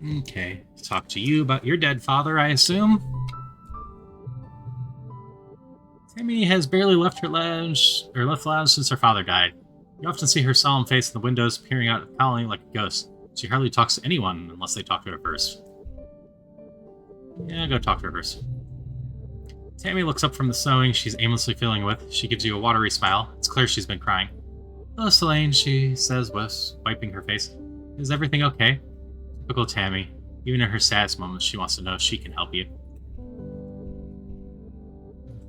Okay, talk to you about your dead father, I assume? Tammy has barely left her lounge, or left the lounge since her father died. You often see her solemn face in the windows peering out at the colony like a ghost. She hardly talks to anyone unless they talk to her first. Yeah, go talk to her first. Tammy looks up from the sewing she's aimlessly fiddling with. She gives you a watery smile. It's clear she's been crying. "Hello, Selene," she says, wiping her face. "Is everything okay?" Typical Tammy. Even in her saddest moments, she wants to know if she can help you.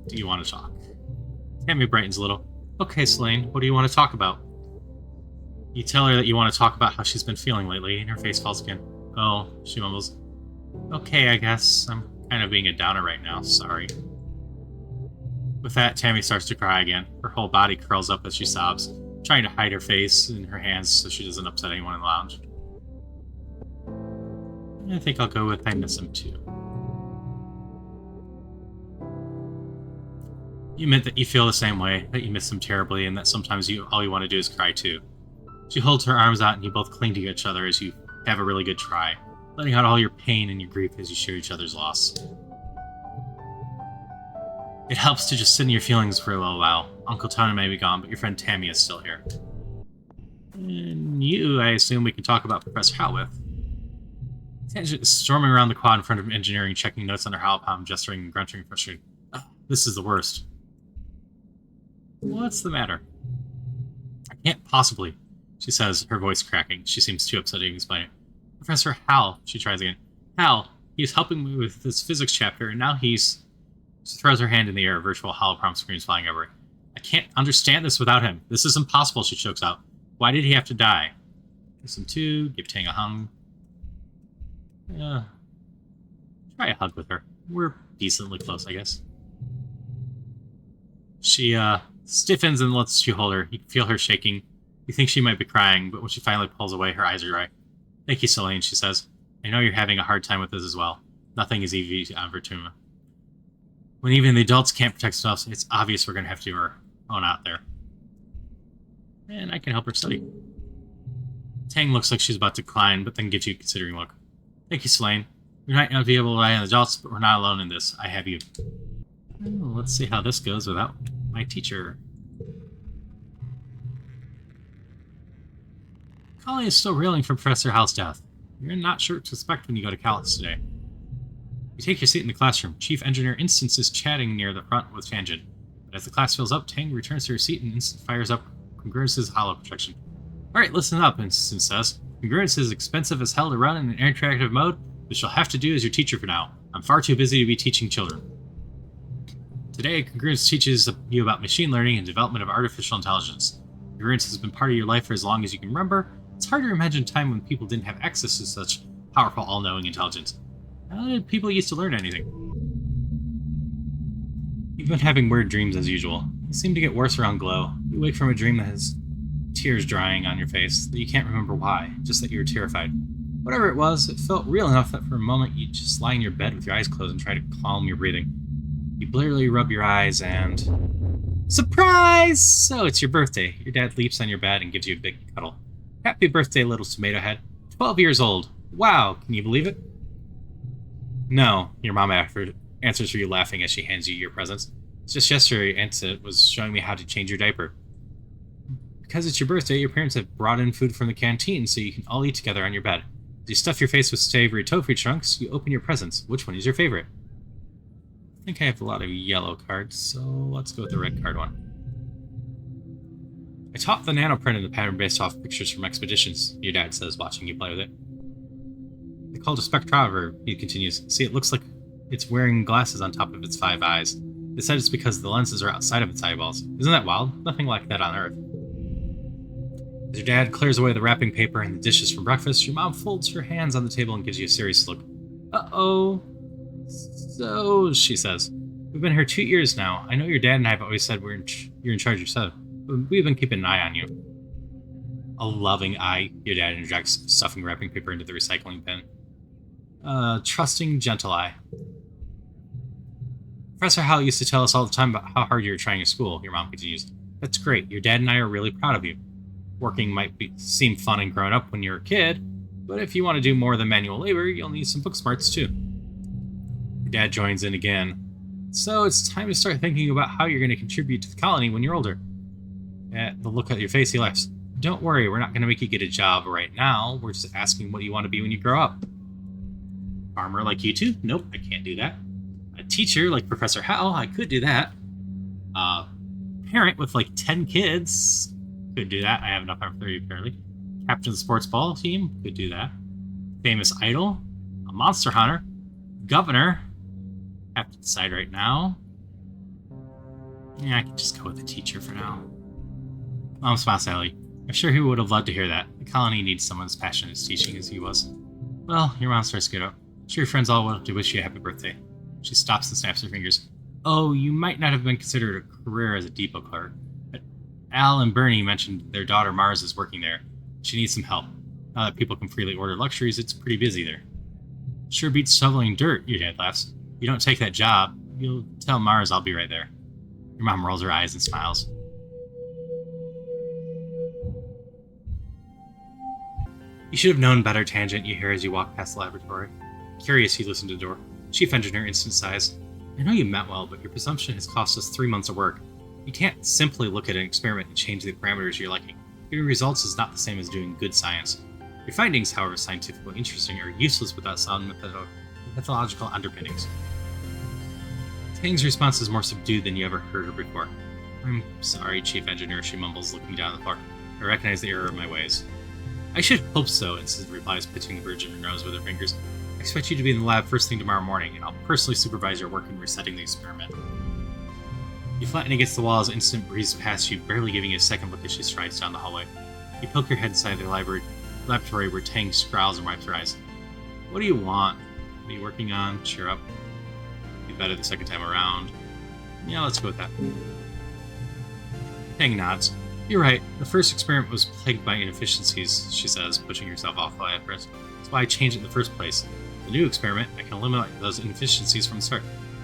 Do you want to talk? Tammy brightens a little. "Okay, Selene, what do you want to talk about?" You tell her that you want to talk about how she's been feeling lately, and her face falls again. "Oh," she mumbles. "Okay, I guess. I'm kind of being a downer right now. Sorry." With that, Tammy starts to cry again. Her whole body curls up as she sobs, trying to hide her face in her hands so she doesn't upset anyone in the lounge. I think I'll go with I miss him too. You meant that you feel the same way, that you miss him terribly, and that sometimes all you want to do is cry too. She holds her arms out and you both cling to each other as you have a really good try, letting out all your pain and your grief as you share each other's loss. It helps to just sit in your feelings for a little while. Uncle Tony may be gone, but your friend Tammy is still here. And you, I assume we can talk about Professor Hal with. Tangent is storming around the quad in front of engineering, checking notes on her Halpalm, gesturing and grunting frustrated. This is the worst. What's the matter? I can't possibly, she says, her voice cracking. She seems too upset to explain it. Professor Hal, she tries again. Hal, he's helping me with this physics chapter, and now he's... She throws her hand in the air, virtual hologram screens flying over it. I can't understand this without him. This is impossible, she chokes out. Why did he have to die? Kiss him too, give Tang a hug. Try a hug with her. We're decently close, I guess. She, stiffens and lets you hold her. You can feel her shaking. You think she might be crying, but when she finally pulls away, her eyes are dry. Thank you, Selene, she says. I know you're having a hard time with this as well. Nothing is easy on Vertuma. When even the adults can't protect themselves, it's obvious we're going to have to do our own out there. And I can help her study. Tang looks like she's about to decline, but then gives you a considering look. Thank you, Selene. We might not be able to rely on the adults, but we're not alone in this. I have you. Well, let's see how this goes without my teacher. Collie is still reeling from Professor Hal's death. You're not sure what to expect when you go to Callus today. You take your seat in the classroom. Chief Engineer Instance is chatting near the front with Tangent. But as the class fills up, Tang returns to her seat and Instance fires up Congruence's hollow projection. Alright, listen up, Instance says. Congruence is expensive as hell to run in an interactive mode, but you'll have to do as your teacher for now. I'm far too busy to be teaching children. Today, Congruence teaches you about machine learning and development of artificial intelligence. Congruence has been part of your life for as long as you can remember. It's hard to imagine a time when people didn't have access to such powerful, all-knowing intelligence. How did people used to learn anything? You've been having weird dreams as usual. They seem to get worse around glow. You wake from a dream that has tears drying on your face, that you can't remember why, just that you were terrified. Whatever it was, it felt real enough that for a moment you'd just lie in your bed with your eyes closed and try to calm your breathing. You blurrily rub your eyes and... Surprise! So it's your birthday. Your dad leaps on your bed and gives you a big cuddle. Happy birthday, little tomato head. 12 years old. Wow, can you believe it? No, your mom answers for you laughing as she hands you your presents. It's just yesterday, Aunt was showing me how to change your diaper. Because it's your birthday, your parents have brought in food from the canteen so you can all eat together on your bed. As you stuff your face with savory tofu chunks, you open your presents. Which one is your favorite? I think I have a lot of yellow cards, so let's go with the red card one. I taught the nanoprint in the pattern based off pictures from expeditions, your dad says, watching you play with it. They called a spectrographer, he continues. See, it looks like it's wearing glasses on top of its 5 eyes. They said it's because the lenses are outside of its eyeballs. Isn't that wild? Nothing like that on Earth. As your dad clears away the wrapping paper and the dishes from breakfast, your mom folds her hands on the table and gives you a serious look. Uh-oh. So, she says, we've been here 2 years now. I know your dad and I have always said you're in charge yourself, but we've been keeping an eye on you. A loving eye, your dad interjects, stuffing wrapping paper into the recycling bin. Trusting, gentle eye. Professor Hal used to tell us all the time about how hard you were trying at school, your mom continues. That's great. Your dad and I are really proud of you. Working might seem fun and grown up when you're a kid, But if you want to do more than manual labor, you'll need some book smarts too. Your dad joins in again. So it's time to start thinking about how you're going to contribute to the colony when you're older. At the look at your face, he laughs. Don't worry, we're not going to make you get a job right now. We're just asking what you want to be when you grow up. Farmer like you two? Nope, I can't do that. A teacher like Professor Hal? I could do that. Parent with like 10 kids? Could do that. I have enough time for 30 apparently. Captain of the sports ball team? Could do that. Famous idol? A monster hunter? Governor? Have to decide right now. Yeah, I can just go with the teacher for now. Mom smiles sadly. I'm sure he would have loved to hear that. The colony needs someone as passionate as teaching as he was. Well, your mom starts to get up. Sure, your friends all want to wish you a happy birthday. She stops and snaps her fingers. Oh, you might not have been considered a career as a depot clerk, but Al and Bernie mentioned their daughter Mars is working there. She needs some help. Now that people can freely order luxuries, it's pretty busy there. Sure beats shoveling dirt, your dad laughs. If you don't take that job, you'll tell Mars I'll be right there. Your mom rolls her eyes and smiles. You should have known better, Tangent, you hear as you walk past the laboratory. Curious, you listen to the door. Chief Engineer instant sighs. I know you meant well, but your presumption has cost us 3 months of work. You can't simply look at an experiment and change the parameters to your liking. Your results is not the same as doing good science. Your findings, however scientifically interesting, are useless without sound methodological underpinnings. Tang's response is more subdued than you ever heard her before. I'm sorry, Chief Engineer, she mumbles, looking down at the floor. I recognize the error of my ways. I should hope so, Instant replies, pitching the bridge in her nose with her fingers. I expect you to be in the lab first thing tomorrow morning, and I'll personally supervise your work in resetting the experiment. You flatten against the wall as Instant breezes past you, barely giving you a second look as she strides down the hallway. You poke your head inside the laboratory where Tang scowls and wipes her eyes. What do you want? What are you working on? Cheer up. Be better the second time around. Yeah, let's go with that. Tang nods. You're right. The first experiment was plagued by inefficiencies, she says, pushing herself off the apparatus. That's why I changed it in the first place. The new experiment, I can eliminate those inefficiencies from the start.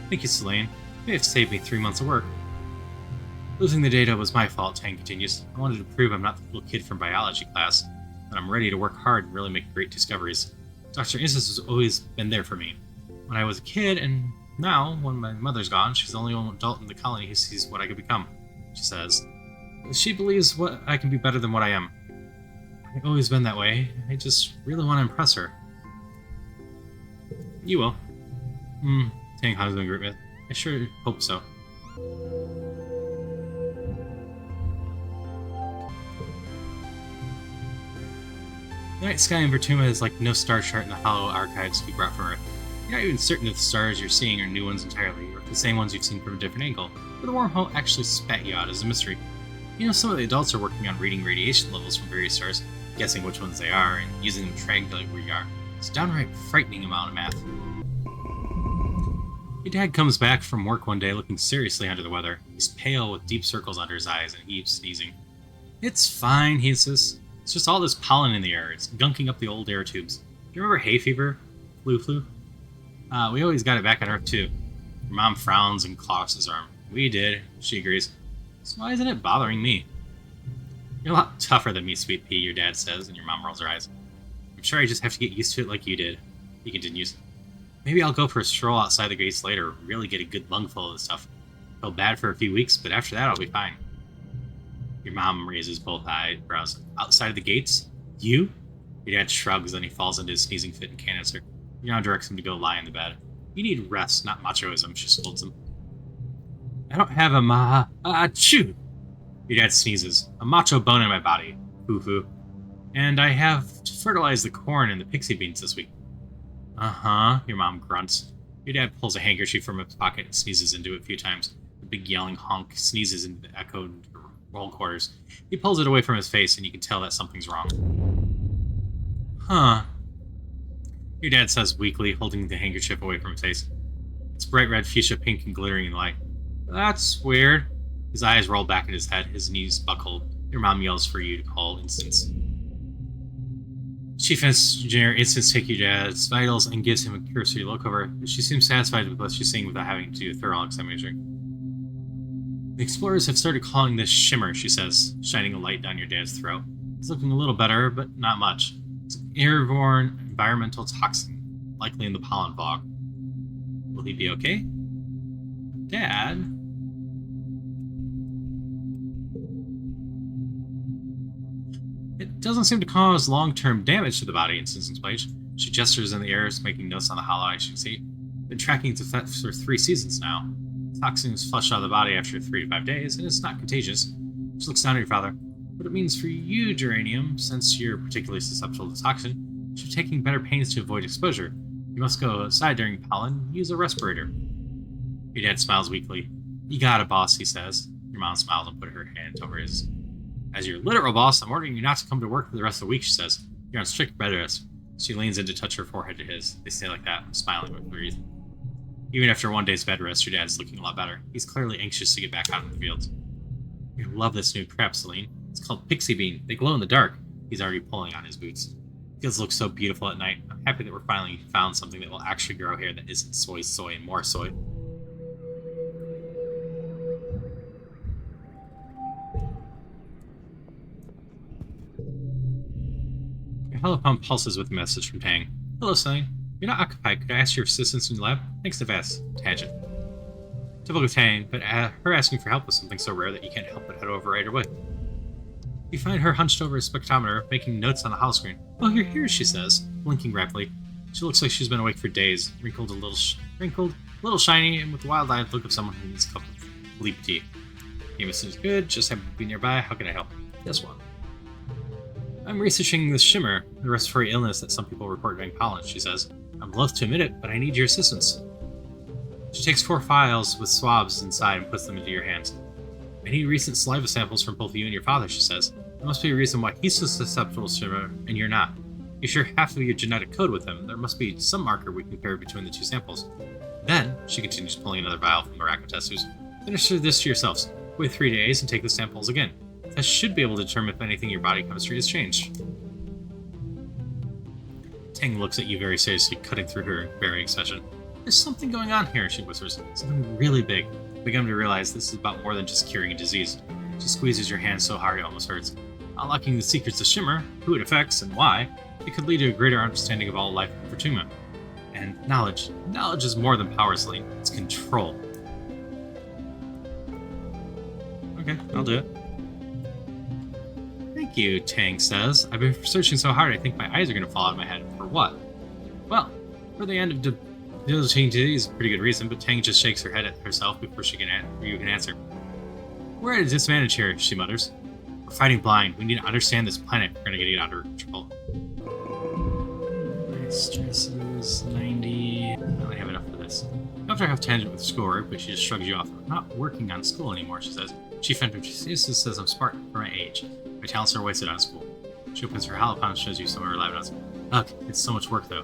Thank you, Selene. You may have saved me 3 months of work. Losing the data was my fault, Tang continues. I wanted to prove I'm not the little kid from biology class, that I'm ready to work hard and really make great discoveries. Dr. Insys has always been there for me. When I was a kid, and now, when my mother's gone, she's the only one adult in the colony who sees what I could become, she says. She believes what I can be better than what I am. I've always been that way. I just really want to impress her. You will. Tang has been great with. I sure hope so. The night sky in Vertuma is like no star chart in the hollow archives to be brought from Earth. You're not even certain if the stars you're seeing are new ones entirely, or if the same ones you've seen from a different angle, but the wormhole actually spat you out as a mystery. You know, some of the adults are working on reading radiation levels from various stars, guessing which ones they are, and using them to triangulate where you are. It's a downright frightening amount of math. Your dad comes back from work one day looking seriously under the weather. He's pale with deep circles under his eyes and he keeps sneezing. It's fine, he insists. It's just all this pollen in the air. It's gunking up the old air tubes. Do you remember hay fever? Flu? We always got it back on Earth too. Your mom frowns and claws his arm. We did, she agrees. So why isn't it bothering me? You're a lot tougher than me, sweet pea, your dad says, and your mom rolls her eyes. I'm sure I just have to get used to it like you did, he continues. Maybe I'll go for a stroll outside the gates later, really get a good lungful of this stuff. Feel bad for a few weeks, but after that I'll be fine. Your mom raises both eyebrows. Outside the gates? You? Your dad shrugs, then he falls into his sneezing fit and can't answer. Your mom directs him to go lie in the bed. You need rest, not machoism, she scolds him. I don't have a achoo! Your dad sneezes. A macho bone in my body. Foo-foo. And I have to fertilize the corn and the pixie beans this week. Uh-huh, your mom grunts. Your dad pulls a handkerchief from his pocket and sneezes into it a few times. The big yelling honk sneezes into the echoed roll quarters. He pulls it away from his face and you can tell that something's wrong. Huh. Your dad says weakly, holding the handkerchief away from his face. It's bright red fuchsia pink and glittering in the light. That's weird. His eyes roll back in his head, his knees buckled. Your mom yells for you to call Instance. Chief Engineer Instance takes your dad's vitals and gives him a cursory look over. She seems satisfied with what she's seeing without having to do a thorough examination. The explorers have started calling this shimmer, she says, shining a light down your dad's throat. It's looking a little better, but not much. It's airborne environmental toxin, likely in the pollen fog. Will he be okay? Dad? It doesn't seem to cause long-term damage to the body, insists Paige. She gestures in the air, making notes on the hollow ice she can see. Been tracking its effects for 3 seasons now. Toxin is flushed out of the body after 3 to 5 days, and it's not contagious. She looks down at your father. What it means for you, Geranium, since you're particularly susceptible to toxin, you're taking better pains to avoid exposure. You must go outside during pollen, use a respirator. Your dad smiles weakly. You got it, boss, he says. Your mom smiles and put her hand over his. As your literal boss, I'm ordering you not to come to work for the rest of the week, she says. You're on strict bed rest. She leans in to touch her forehead to his. They stay like that, smiling with breathe. Even after 1 day's bed rest, your dad's looking a lot better. He's clearly anxious to get back out in the fields. You love this new crap, Celine. It's called Pixie Bean. They glow in the dark. He's already pulling on his boots. Fields look so beautiful at night. I'm happy that we're finally found something that will actually grow here that isn't soy, and more soy. Your hello pump pulses with a message from Tang. Hello, Celine. You're not occupied. Could I ask your assistance in the lab? Thanks, Nefas. Tangent. Typical Tang, but her asking for help was something so rare that you can't help but head over right away. You find her hunched over a spectrometer, making notes on the hollow screen. Oh, you're here, she says, blinking rapidly. She looks like she's been awake for days, wrinkled, a little shiny, and with the wild-eyed look of someone who needs a cup of bleep tea. Amos is good, just happen to be nearby. How can I help? Guess what? I'm researching this shimmer, the respiratory illness that some people report during pollen, she says. I'm loath to admit it, but I need your assistance. She takes 4 files with swabs inside and puts them into your hands. I need recent saliva samples from both you and your father, she says. There must be a reason why he's so susceptible to shimmer and you're not. You share half of your genetic code with him. There must be some marker we can compare between the 2 samples. Then, she continues pulling another vial from the rack of test tubes. Finish this to yourselves. Wait 3 days and take the samples again. That should be able to determine if anything in your body chemistry has changed. Tang looks at you very seriously, cutting through her varying expression. There's something going on here, she whispers. Something really big. You begin to realize this is about more than just curing a disease. She squeezes your hand so hard it almost hurts. Unlocking the secrets of Shimmer, who it affects, and why, it could lead to a greater understanding of all life in Fortuna. And knowledge. Knowledge is more than power, Celine. It's control. Okay, I'll do it. Thank you, Tang says. I've been searching so hard I think my eyes are going to fall out of my head. For what? Well, for the end of debilitating disease is a pretty good reason, but Tang just shakes her head at herself before you can answer. We're at a disadvantage here, she mutters. We're fighting blind. We need to understand this planet. We're going to get out of control. My stress is 90. I don't have enough for this. After I have tangent with schoolwork, but she just shrugs you off. I'm not working on school anymore, she says. Chief Entrance says I'm smart for my age. My talents are wasted on school. She opens her halopon and shows you some of her lab notes. Ugh, it's so much work though.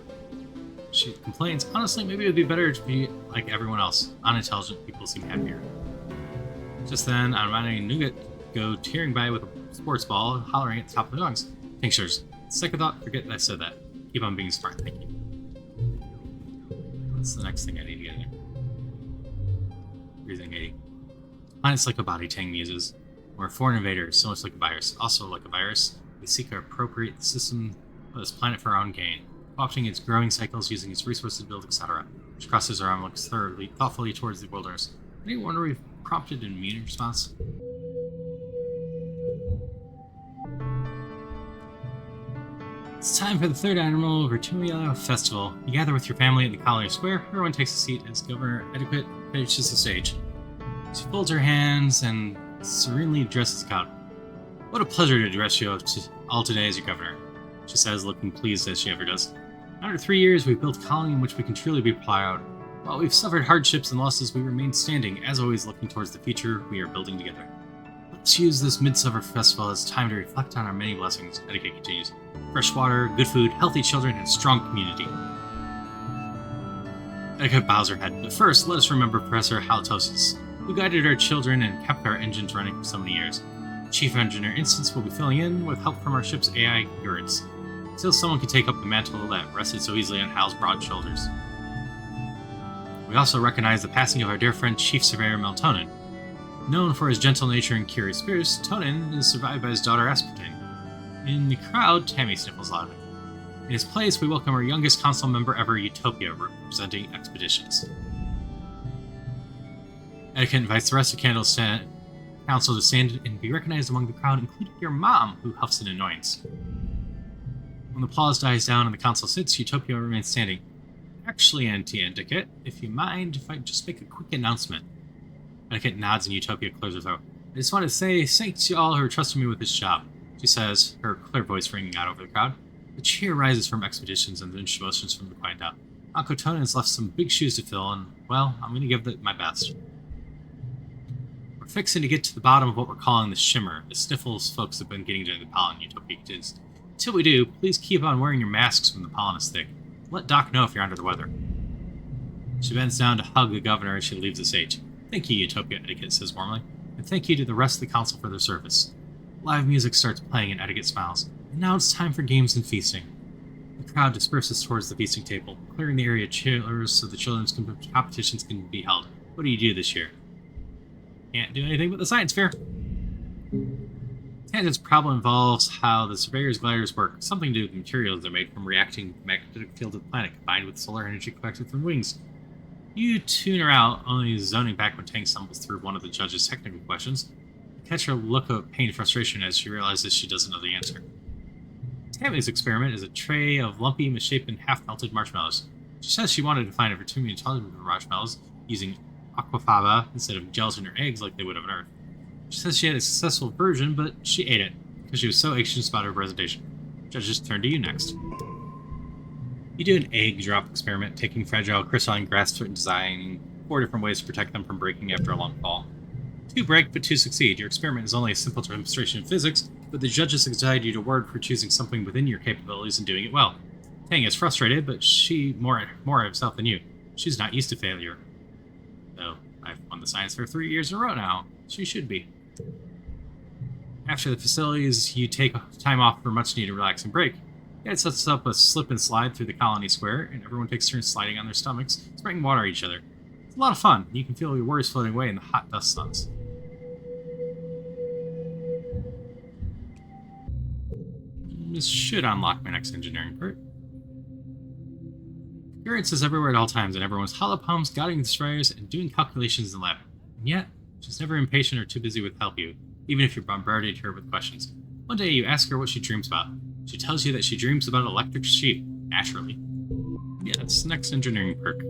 She complains, honestly, maybe it would be better to be like everyone else. Unintelligent people seem happier. Just then, I'm imagining Nougat go tearing by with a sports ball, hollering at the top of the lungs. Tinctures. Second thought, forget that I said that. Keep on being smart, thank you. What's the next thing I need to get in there? Breathing 80. Planets like a body, Tang muses. We're a foreign invader, so much like a virus. Also like a virus, we seek to appropriate the system of this planet for our own gain, co-opting its growing cycles, using its resources to build, etc. She crosses her arm, looks thoughtfully towards the wilderness. Any wonder we've prompted an immune response? It's time for the 3rd annual Virtunia Festival. You gather with your family at the Colony Square. Everyone takes a seat as Governor Etiquette finishes the stage. She folds her hands and serenely addresses the crowd. What a pleasure to address you all today as your governor, she says, looking pleased as she ever does. After 3 years, we've built a colony in which we can truly be proud. While we've suffered hardships and losses, we remain standing, as always looking towards the future we are building together. Let's use this Midsummer Festival as time to reflect on our many blessings, Etiquette continues. Fresh water, good food, healthy children, and strong community. Etiquette bows her head, but first, let us remember Professor Halitosis, who guided our children and kept our engines running for so many years. Chief Engineer Instance will be filling in with help from our ship's AI Gurits, until someone could take up the mantle that rested so easily on Hal's broad shoulders. We also recognize the passing of our dear friend Chief Surveyor Meltonin. Known for his gentle nature and curious spirits, Tonin is survived by his daughter Aspartame. In the crowd, Tammy sniffles loudly. In his place, we welcome our youngest council member ever, Utopia, representing expeditions. Etiquette invites the rest of council to stand and be recognized among the crowd, including your mom, who huffs an annoyance. When the applause dies down and the council sits, Utopia remains standing. Actually, Etiquette, if you mind if I just make a quick announcement. Etiquette nods and Utopia clears her throat. I just wanted to say thanks to all who are trusting me with this job, she says, her clear voice ringing out over the crowd. The cheer rises from expeditions and the emotions from the quiet down. Uncle Tony has left some big shoes to fill, and, well, I'm going to give it my best. We're fixing to get to the bottom of what we're calling the shimmer, the sniffles folks have been getting during the pollen, Utopia continues. Until we do, please keep on wearing your masks when the pollen is thick. Let Doc know if you're under the weather. She bends down to hug the governor as she leaves the stage. Thank you, Utopia, Etiquette says warmly, and thank you to the rest of the council for their service. Live music starts playing and Etiquette smiles. And now it's time for games and feasting. The crowd disperses towards the feasting table, clearing the area of chairs so the children's competitions can be held. What do you do this year? Can't do anything but the science fair. Tangent's problem involves how the surveyor's gliders work, something to do with the materials they're made from reacting magnetic field of the planet combined with solar energy collected from wings. You tune her out, only zoning back when Tang stumbles through one of the judge's technical questions. You catch her look of pain and frustration as she realizes she doesn't know the answer. Tammy's experiment is a tray of lumpy, misshapen, half-melted marshmallows. She says she wanted to find a fertility intelligent marshmallows using aquafaba instead of gelatin or eggs like they would on Earth. She says she had a successful version, but she ate it because she was so anxious about her presentation. Judges, turn to you next. You do an egg drop experiment, taking fragile crystalline grass and designing 4 different ways to protect them from breaking after a long fall. 2 break, but 2 succeed. Your experiment is only a simple demonstration of physics, but the judges excite you to award for choosing something within your capabilities and doing it well. Tang is frustrated, but she more herself than you. She's not used to failure. Though I've won the science fair 3 years in a row now. She should be. After the facilities, you take time off for much needed relaxing break. It sets up a slip and slide through the colony square, and everyone takes turns sliding on their stomachs, spraying water at each other. It's a lot of fun. You can feel your worries floating away in the hot dust suns. This should unlock my next engineering part. Currents is everywhere at all times, and everyone's hollow palms, guiding the sprayers, and doing calculations in the lab. And yet, she's never impatient or too busy with help you, even if you bombarded her with questions. One day you ask her what she dreams about. She tells you that she dreams about electric sheep, naturally. Yeah, that's the next engineering perk.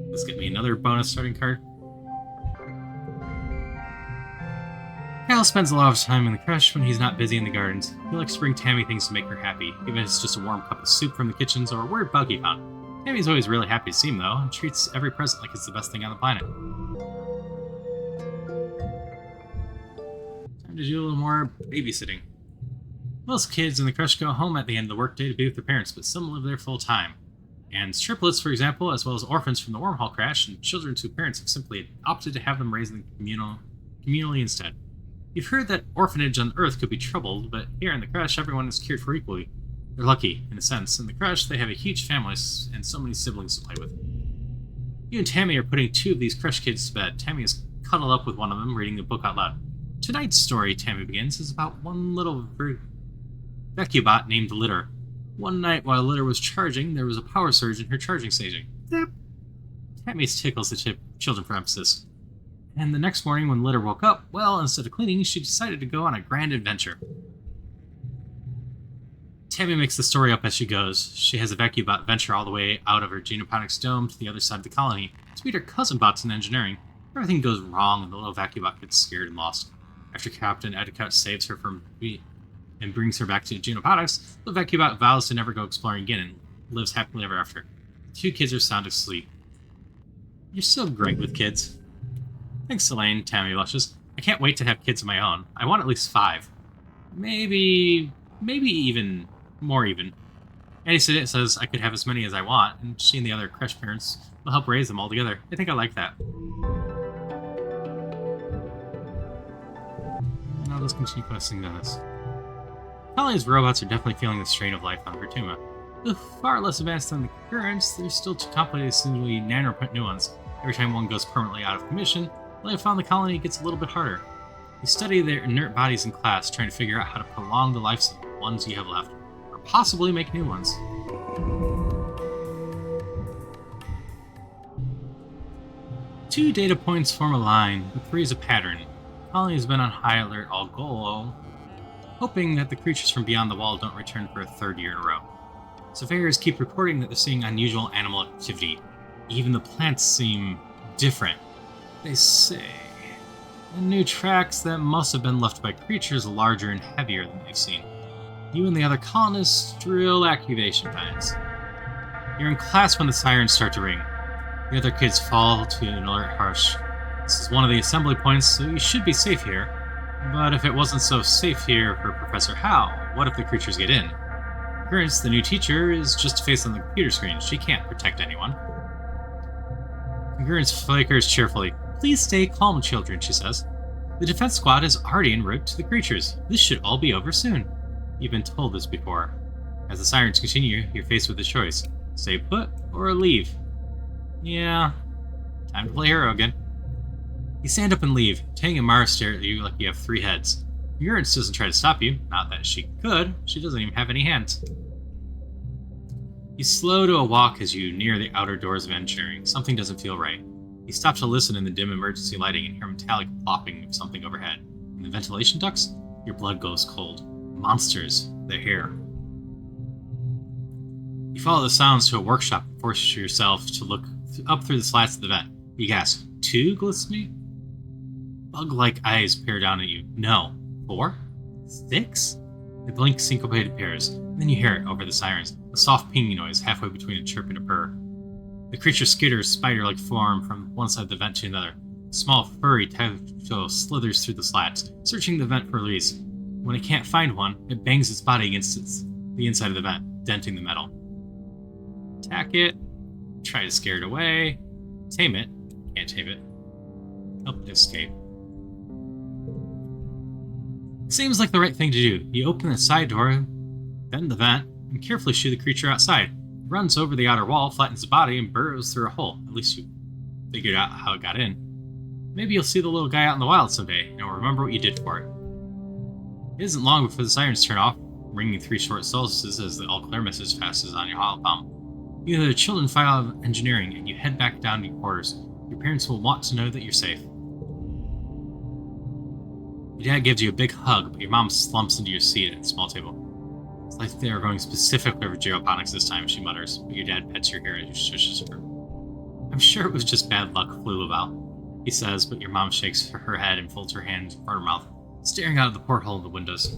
Let's get me another bonus starting card. Cal spends a lot of time in the creche when he's not busy in the gardens. He likes to bring Tammy things to make her happy, even if it's just a warm cup of soup from the kitchens or a weird bug he found. Tammy's always really happy to see him, though, and treats every present like it's the best thing on the planet. Time to do a little more babysitting. Most kids in the creche go home at the end of the workday to be with their parents, but some live there full time. And triplets, for example, as well as orphans from the wormhole crash, and children whose parents have simply opted to have them raised in the communally instead. You've heard that orphanage on Earth could be troubled, but here in the creche, everyone is cared for equally. They're lucky, in a sense. In the creche, they have a huge family and so many siblings to play with. You and Tammy are putting 2 of these creche kids to bed. Tammy is cuddled up with one of them, reading the book out loud. Tonight's story, Tammy begins, is about one little Vecubot named Litter. One night while Litter was charging, there was a power surge in her charging station. Zap! Tammy tickles the children for emphasis. And the next morning when Litter woke up, well, instead of cleaning, she decided to go on a grand adventure. Tammy makes the story up as she goes. She has a Vecubot venture all the way out of her genoponics dome to the other side of the colony to meet her cousin bots in engineering. Everything goes wrong and the little Vecubot gets scared and lost. After Captain Etiquette saves her from and brings her back to genoponics, the Vecubot vows to never go exploring again and lives happily ever after. The 2 kids are sound asleep. You're so great with kids. Thanks, Elaine, Tammy blushes. I can't wait to have kids of my own. I want at least 5. Maybe even more even. Annie says I could have as many as I want, and she and the other creche parents will help raise them all together. I think I like that. Now let's continue questing this. Colony's robots are definitely feeling the strain of life on Vertuma. Though far less advanced than the currents, they're still too complicated to simply nanoprint new ones. Every time one goes permanently out of commission, life on the colony gets a little bit harder. You study their inert bodies in class, trying to figure out how to prolong the lives of the ones you have left, or or possibly make new ones. Two data points form a line, and three is a pattern. The colony has been on high alert all go, hoping that the creatures from beyond the wall don't return for a third year in a row. Surveyors keep reporting that they're seeing unusual animal activity. Even the plants seem different. They say, and new tracks that must have been left by creatures larger and heavier than they've seen. You and the other colonists drill activation times. You're in class when the sirens start to ring. The other kids fall to an alert hush. This is one of the assembly points, so you should be safe here. But if it wasn't so safe here for Professor Howe, what if the creatures get in? Grace, the new teacher, is just a face on the computer screen. She can't protect anyone. Gurns flickers cheerfully. Please stay calm, children, she says. The defense squad is already en route to the creatures. This should all be over soon. You've been told this before. As the sirens continue, you're faced with a choice. Stay put or leave. Yeah, time to play hero again. You stand up and leave. Tang and Mara stare at you like you have three heads. Gurns doesn't try to stop you. Not that she could. She doesn't even have any hands. You slow to a walk as you near the outer doors of engineering. Something doesn't feel right. You stop to listen in the dim emergency lighting and hear metallic plopping of something overhead. In the ventilation ducts, your blood goes cold. Monsters. They're here. You follow the sounds to a workshop and force yourself to look up through the slats of the vent. You gasp. 2 glistening? Bug-like eyes peer down at you. No. 4? 6? They blink syncopated pairs. Then you hear it over the sirens, a soft pinging noise halfway between a chirp and a purr. The creature skitters spider-like form from one side of the vent to another. A small, furry tentacle slithers through the slats, searching the vent for release. When it can't find one, it bangs its body against the inside of the vent, denting the metal. Attack it. Try to scare it away. Tame it. Can't tame it. Help it escape. Seems like the right thing to do. You open the side door, bend the vent, and carefully shoo the creature outside. It runs over the outer wall, flattens the body, and burrows through a hole. At least you figured out how it got in. Maybe you'll see the little guy out in the wild someday, and remember what you did for it. It isn't long before the sirens turn off, ringing 3 short syllables as the all-clear message passes on your holopalm. You and the children file out of engineering, and you head back down to your quarters. Your parents will want to know that you're safe. Your dad gives you a big hug, but your mom slumps into your seat at the small table. It's like they are going specifically over geoponics this time, she mutters, but your dad pets your hair as he shushes her. I'm sure it was just bad luck flew about, he says, but your mom shakes her head and folds her hands in front of her mouth, staring out of the porthole in the windows.